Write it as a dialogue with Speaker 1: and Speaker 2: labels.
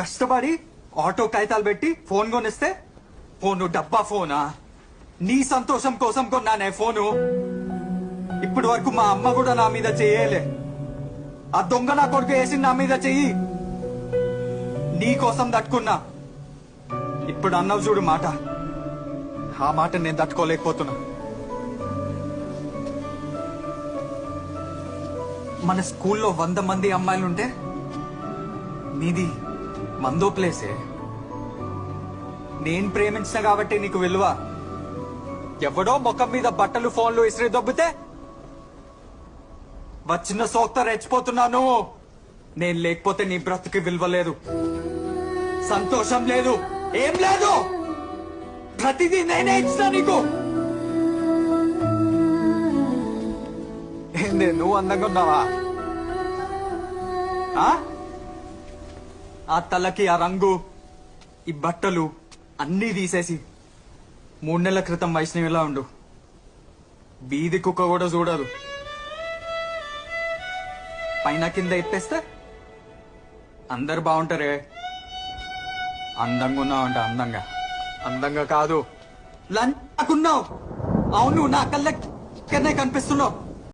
Speaker 1: కష్టపడి ఆటో కాగితాలు పెట్టి ఫోన్ కొనిస్తే ఫోను డబ్బా ఫోనా? నీ సంతోషం కోసం కొన్నానే ఫోను. ఇప్పటి వరకు మా అమ్మ కూడా నా మీద చెయ్యలే. ఆ దొంగ నా కొడుకు వేసి నా మీద చెయ్యి. నీ కోసం తట్టుకున్నా. ఇప్పుడు అన్నవు చూడు మాట. ఆ మాట నేను తట్టుకోలేకపోతున్నా. మన స్కూల్లో 100 మంది అమ్మాయిలుంటే నీది మందో ప్లేసే. నేను ప్రేమించిన కాబట్టి నీకు విలువ. ఎవడో ముఖం మీద బట్టలు ఫోన్లు ఇసిరి దొబ్బితే వచ్చిన సోక్త రెచ్చిపోతున్నాను. నేను లేకపోతే నీ బ్రతుకి విలువ లేదు, సంతోషం లేదు, ఏం లేదు. ప్రతిదీ నేనే ఇచ్చినా నీకు. ఏందే నువ్వు అందంగా ఉన్నావా? ఆ తలకి ఆ రంగు, ఈ బట్టలు అన్నీ తీసేసి 3 నెలల క్రితం వైష్ణవిలా ఉండు. బీది కుక్క కూడా చూడదు. పైన కింద ఎత్తేస్తే అందరు బాగుంటారే. అందంగా ఉన్నావంట. అందంగా కాదు, లంచుకున్నావు. అవును, నా కళ్ళ కనిపిస్తున్నావు.